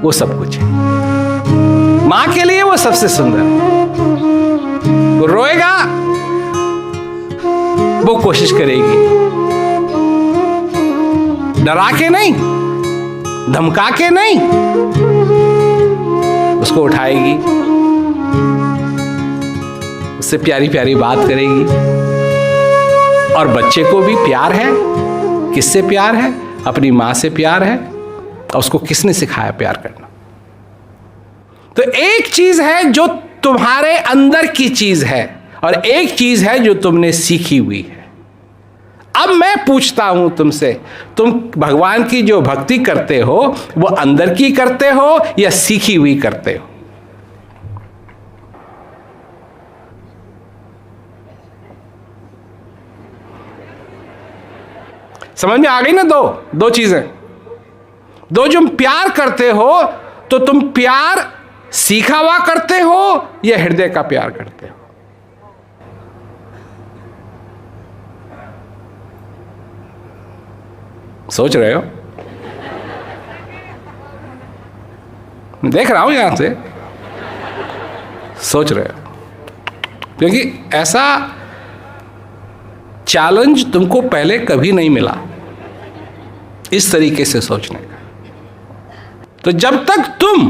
वो सब कुछ है। मां के लिए वो सबसे सुंदर है। वो रोएगा, वो कोशिश करेगी, डरा के नहीं, धमका के नहीं, उसको उठाएगी, उससे प्यारी प्यारी बात करेगी। और बच्चे को भी प्यार है। किससे प्यार है? अपनी मां से प्यार है। और उसको किसने सिखाया प्यार करना? तो एक चीज है जो तुम्हारे अंदर की चीज है और एक चीज है जो तुमने सीखी हुई है। अब मैं पूछता हूं तुमसे, तुम भगवान की जो भक्ति करते हो वो अंदर की करते हो या सीखी हुई करते हो? समझ में आ गई ना? दो चीजें। दो, जो प्यार करते हो तो तुम प्यार सीखा हुआ करते हो या हृदय का प्यार करते हो? सोच रहे हो? देख रहा हूं यहां से, सोच रहे हो, क्योंकि ऐसा चैलेंज तुमको पहले कभी नहीं मिला इस तरीके से सोचने का। तो जब तक तुम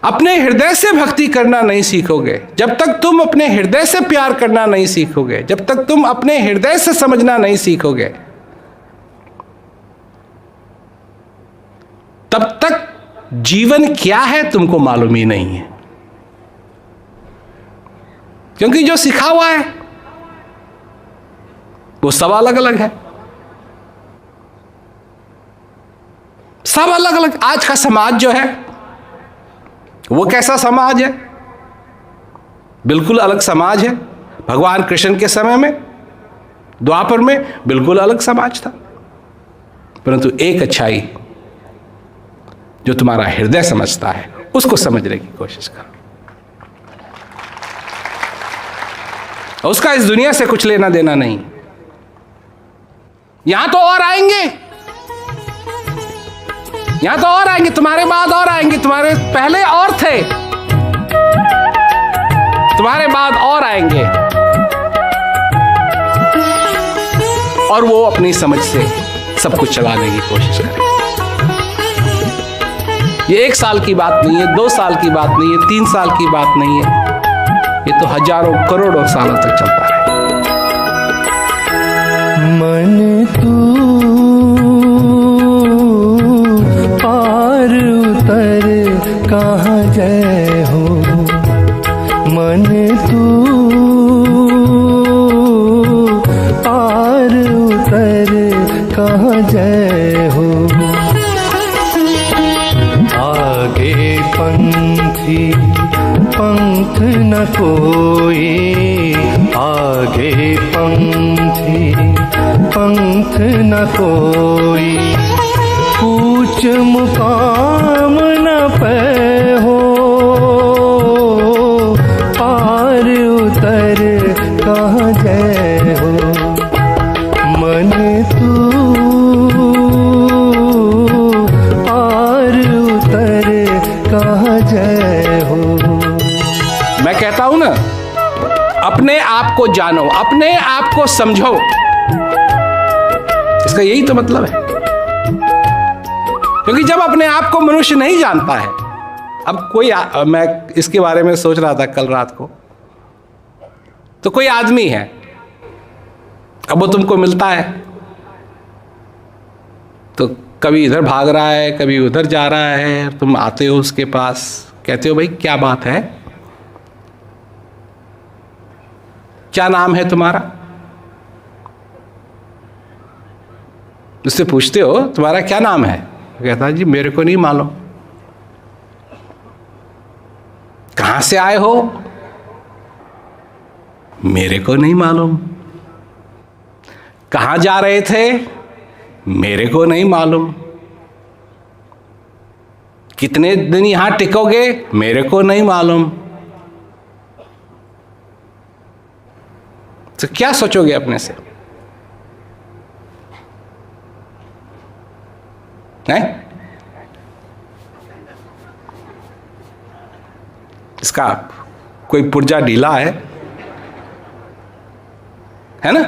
अपने हृदय से भक्ति करना नहीं सीखोगे, जब तक तुम अपने हृदय से प्यार करना नहीं सीखोगे, जब तक तुम अपने हृदय से समझना नहीं सीखोगे, तब तक जीवन क्या है तुमको मालूम ही नहीं है। क्योंकि जो सिखा हुआ है वो सब अलग अलग है, सब अलग अलग। आज का समाज जो है वो कैसा समाज है? बिल्कुल अलग समाज है। भगवान कृष्ण के समय में, द्वापर में, बिल्कुल अलग समाज था। परंतु एक अच्छाई जो तुम्हारा हृदय समझता है, उसको समझने की कोशिश करो। उसका इस दुनिया से कुछ लेना देना नहीं। यहां तो और आएंगे, यहां तो और आएंगे, तुम्हारे बाद और आएंगे, तुम्हारे पहले और थे, तुम्हारे बाद और आएंगे, और वो अपनी समझ से सब कुछ चलाने की कोशिश करें। ये 1 साल की बात नहीं है, 2 साल की बात नहीं है, 3 साल की बात नहीं है, ये तो हजारों करोड़ों सालों तक चलता है। मन तू पार उतर कहाँ जय हो, मन तू पार उतर कहाँ जय हो। आगे पंथी पंथ न कोई, आगे पंथी पंथ न कोई, ऊंच मुकाम न पे हो, पार उतर कहाँ जय हो। मन तू पार उतर कहाँ जय हो। मैं कहता हूं ना, अपने आप को जानो, अपने आप को समझो, इसका यही तो मतलब है। क्योंकि जब अपने आप को मनुष्य नहीं जानता है, अब कोई मैं इसके बारे में सोच रहा था कल रात को, तो कोई आदमी है, अब वो तुमको मिलता है तो कभी इधर भाग रहा है, कभी उधर जा रहा है, तुम आते हो उसके पास, कहते हो भाई क्या बात है, क्या नाम है तुम्हारा? उससे पूछते हो तुम्हारा क्या नाम है? कहता है जी मेरे को नहीं मालूम। कहां से आए हो? मेरे को नहीं मालूम। कहां जा रहे थे? मेरे को नहीं मालूम। कितने दिन यहां टिकोगे? मेरे को नहीं मालूम। तो क्या सोचोगे अपने से? हैं? इसका कोई पुर्जा ढीला है ना?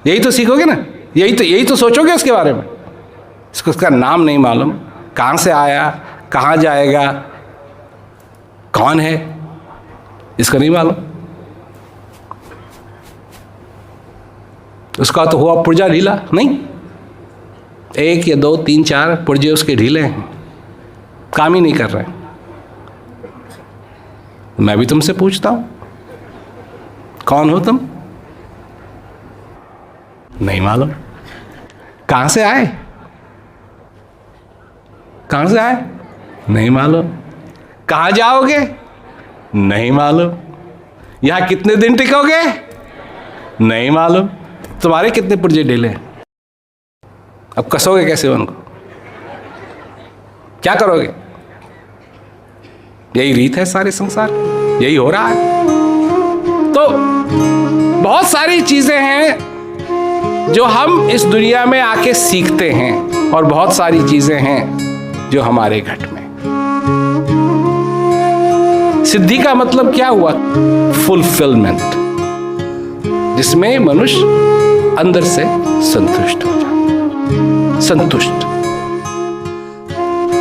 यही तो सीखोगे ना, यही तो सोचोगे उसके बारे में। इसको उसका नाम नहीं मालूम, कहाँ से आया, कहाँ जाएगा, कौन है, इसका नहीं मालूम। उसका तो हुआ पुर्जा ढीला नहीं, 1 या 2 3 4 पुर्जे उसके ढीले हैं, काम ही नहीं कर रहे हैं। मैं भी तुमसे पूछता हूं, कौन हो तुम? नहीं मालूम। कहां से आए? कहां से आए? नहीं मालूम। कहां जाओगे? नहीं मालूम। यहां कितने दिन टिकोगे? नहीं मालूम। तुम्हारे कितने पुर्जे ढीले हैं? अब कसोगे कैसे उनको? क्या करोगे? यही रीत है सारे संसार, यही हो रहा है। तो बहुत सारी चीजें हैं जो हम इस दुनिया में आके सीखते हैं, और बहुत सारी चीजें हैं जो हमारे घट में। सिद्धि का मतलब क्या हुआ? फुलफिलमेंट, जिसमें मनुष्य अंदर से संतुष्ट हो जाए। संतुष्ट।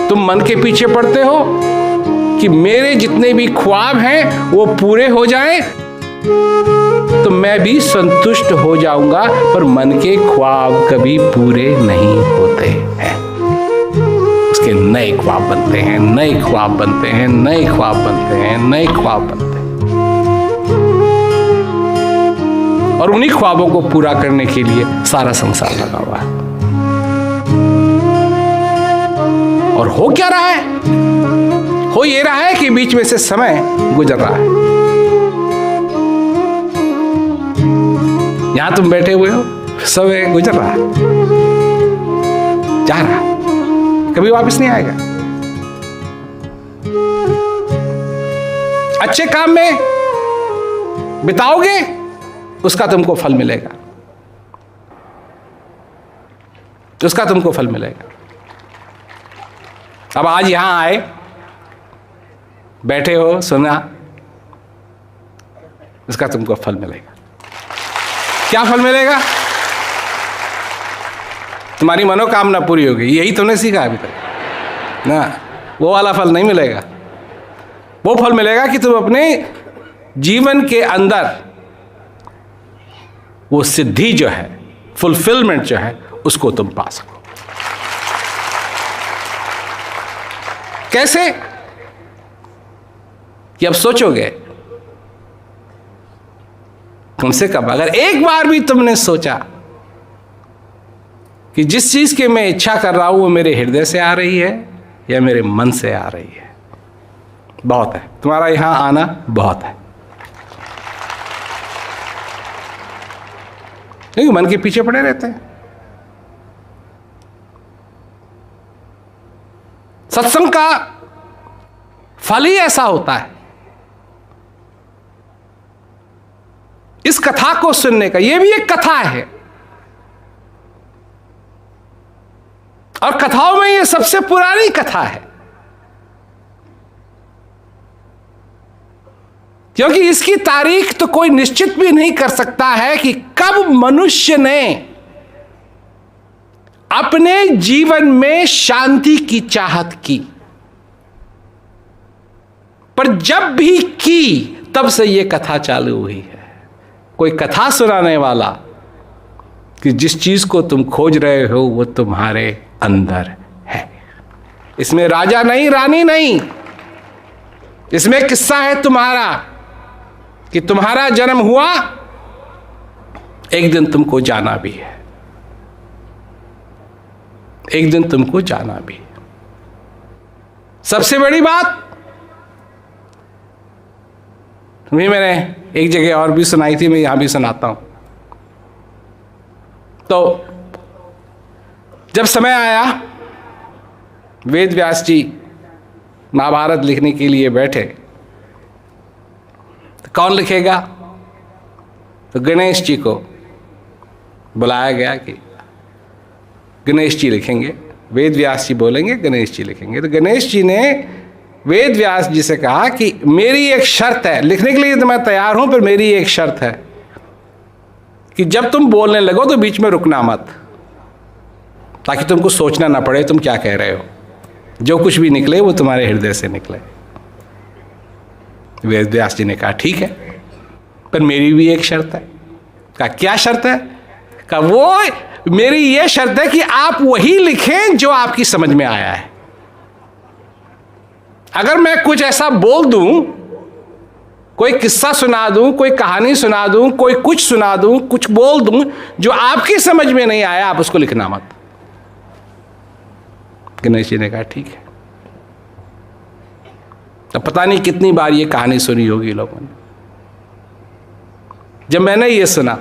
तुम मन के पीछे पड़ते हो कि मेरे जितने भी ख्वाब हैं वो पूरे हो जाएं, तो मैं भी संतुष्ट हो जाऊंगा। पर मन के ख्वाब कभी पूरे नहीं होते हैं, उसके नए ख्वाब बनते हैं, नए ख्वाब बनते हैं, नए ख्वाब बनते हैं, नए ख्वाब बनते हैं। और उन्हीं ख्वाबों को पूरा करने के लिए सारा संसार लगा हुआ है। और हो क्या रहा है? हो ये रहा है कि बीच में से समय गुजर रहा है। यहां तुम बैठे हुए हो, समय गुजर रहा है, जा रहा है, कभी वापस नहीं आएगा। अच्छे काम में बिताओगे, उसका तुमको फल मिलेगा, उसका तुमको फल मिलेगा। अब आज यहां आए, बैठे हो, सुना, इसका तुमको फल मिलेगा। क्या फल मिलेगा? तुम्हारी मनोकामना पूरी होगी। यही तुमने सीखा अभी तक ना। वो वाला फल नहीं मिलेगा। वो फल मिलेगा कि तुम अपने जीवन के अंदर वो सिद्धि जो है, फुलफिलमेंट जो है, उसको तुम पा सको। कैसे? कि अब सोचोगे, कम से कम अगर एक बार भी तुमने सोचा कि जिस चीज की मैं इच्छा कर रहा हूं वो मेरे हृदय से आ रही है या मेरे मन से आ रही है, बहुत है। तुम्हारा यहां आना बहुत है, क्योंकि मन के पीछे पड़े रहते हैं। सत्संग का फल ही ऐसा होता है। इस कथा को सुनने का, यह भी एक कथा है, और कथाओं में यह सबसे पुरानी कथा है, क्योंकि इसकी तारीख तो कोई निश्चित भी नहीं कर सकता है कि कब मनुष्य ने अपने जीवन में शांति की चाहत की। पर जब भी की, तब से यह कथा चालू हुई है। कोई कथा सुनाने वाला कि जिस चीज को तुम खोज रहे हो वो तुम्हारे अंदर है। इसमें राजा नहीं, रानी नहीं, इसमें किस्सा है तुम्हारा कि तुम्हारा जन्म हुआ, एक दिन तुमको जाना भी है, एक दिन तुमको जाना भी है। सबसे बड़ी बात तुम्हें मैंने एक जगह और भी सुनाई थी, मैं यहां भी सुनाता हूं। तो जब समय आया, वेद व्यास जी महाभारत लिखने के लिए बैठे, तो कौन लिखेगा? तो गणेश जी को बुलाया गया कि गणेश जी लिखेंगे। वेद व्यास जी बोलेंगे, गणेश जी लिखेंगे। तो गणेश जी ने वेद व्यास जी से कहा कि मेरी एक शर्त है, लिखने के लिए तो मैं तैयार हूं, पर मेरी एक शर्त है कि जब तुम बोलने लगो तो बीच में रुकना मत, ताकि तुमको सोचना ना पड़े तुम क्या कह रहे हो। जो कुछ भी निकले वो तुम्हारे हृदय से निकले। वेद व्यास जी ने कहा ठीक है, पर मेरी भी एक शर्त है। कहा क्या शर्त है? कहा वो मेरी ये शर्त है कि आप वही लिखें जो आपकी समझ में आया है। अगर मैं कुछ ऐसा बोल दूं, कोई किस्सा सुना दूं, कोई कहानी सुना दूं, कोई कुछ सुना दूं, कुछ बोल दूं जो आपकी समझ में नहीं आया, आप उसको लिखना मत। गणेश जी ने कहा ठीक है। अब पता नहीं कितनी बार ये कहानी सुनी होगी लोगों ने। जब मैंने ये सुना,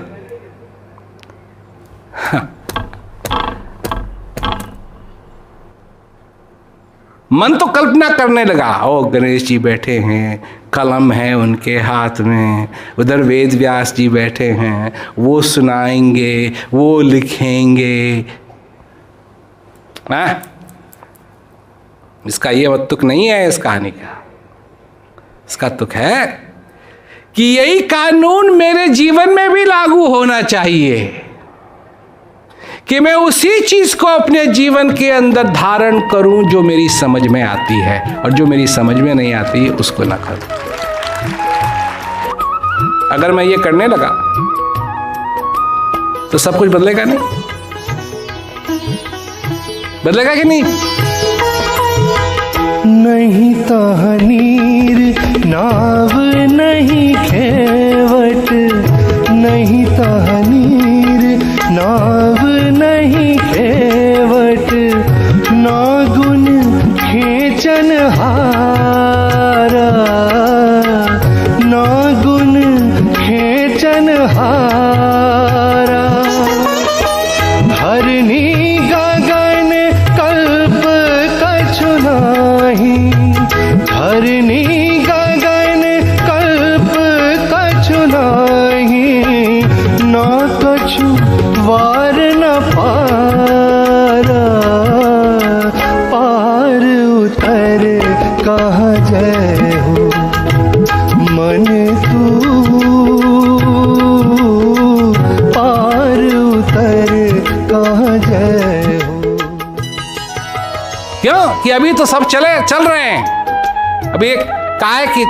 मन तो कल्पना करने लगा, ओ गणेश जी बैठे हैं, कलम है उनके हाथ में, उधर वेद व्यास जी बैठे हैं, वो सुनाएंगे, वो लिखेंगे। इसका ये तुक नहीं है इस कहानी का। इसका तुक है कि यही कानून मेरे जीवन में भी लागू होना चाहिए, कि मैं उसी चीज को अपने जीवन के अंदर धारण करूं जो मेरी समझ में आती है, और जो मेरी समझ में नहीं आती उसको ना करूं। अगर मैं ये करने लगा तो सब कुछ बदलेगा नहीं? बदलेगा कि नहीं? नहीं तहनीर नाव नहीं खेवट, नहीं तहनीर नाव नहीं खेवट, ना गुण खेचन हारा, ना गुण खेचन हारा। हरनी गगन कल्प कछु नाही, हरनी गगन कल्प कछु नाही, ना कछु वार न पारा, पार उतर कहाँ जय हो मन तू, पार उतर कहाँ जय हो। क्यों? कि अभी तो सब चल रहे हैं। अभी एक कहा है कि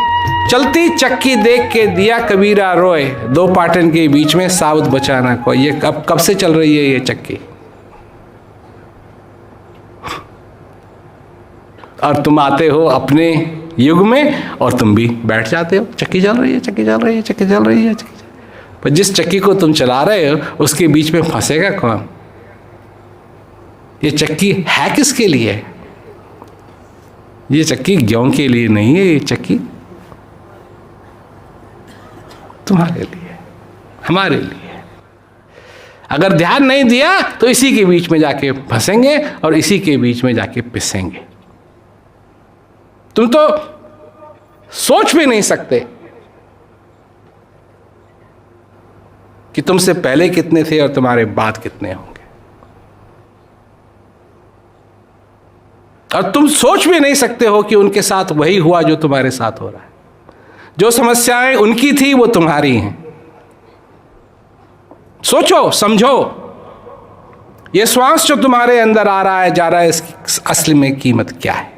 चलती चक्की देख के दिया कबीरा रोए, दो पाटन के बीच में साउथ बचाना कोई। ये कब से चल रही है ये चक्की? और तुम आते हो अपने युग में और तुम भी बैठ जाते हो, चक्की चल रही है, चक्की चल रही है, चक्की चल रही है, पर जिस चक्की को तुम चला रहे हो उसके बीच में फंसेगा कौन? ये चक्की है किसके लिए? ये चक्की गेहूं के लिए नहीं है, ये चक्की तुम्हारे लिए, हमारे लिए। अगर ध्यान नहीं दिया तो इसी के बीच में जाके फंसेंगे और इसी के बीच में जाके पिसेंगे। तुम तो सोच भी नहीं सकते कि तुमसे पहले कितने थे और तुम्हारे बाद कितने होंगे, और तुम सोच भी नहीं सकते हो कि उनके साथ वही हुआ जो तुम्हारे साथ हो रहा है। जो समस्याएं उनकी थी वो तुम्हारी हैं। सोचो, समझो, ये श्वास जो तुम्हारे अंदर आ रहा है, जा रहा है, इसकी असली में कीमत क्या है?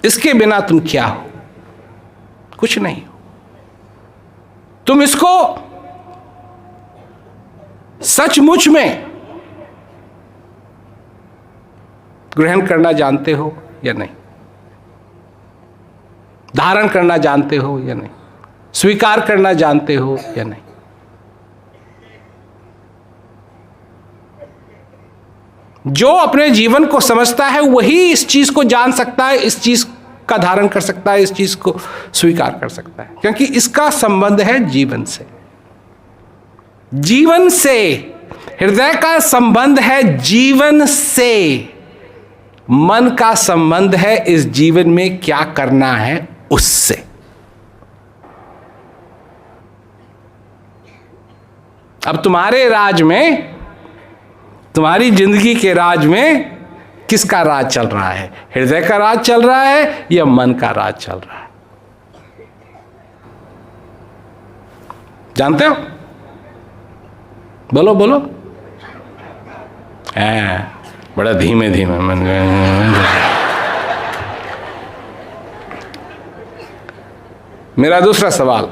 इसके बिना तुम क्या हो? कुछ नहीं हो। तुम इसको सचमुच में ग्रहण करना जानते हो या नहीं? धारण करना जानते हो या नहीं? स्वीकार करना जानते हो या नहीं? जो अपने जीवन को समझता है वही इस चीज को जान सकता है, इस चीज का धारण कर सकता है, इस चीज को स्वीकार कर सकता है, क्योंकि इसका संबंध है जीवन से। जीवन से, हृदय का संबंध है जीवन से, मन का संबंध है इस जीवन में क्या करना है उससे। अब तुम्हारे राज में, तुम्हारी जिंदगी के राज में किसका राज चल रहा है? हृदय का राज चल रहा है या मन का राज चल रहा है? जानते हो? बोलो बोलो। बड़ा धीमे धीमे मन। मेरा दूसरा सवाल,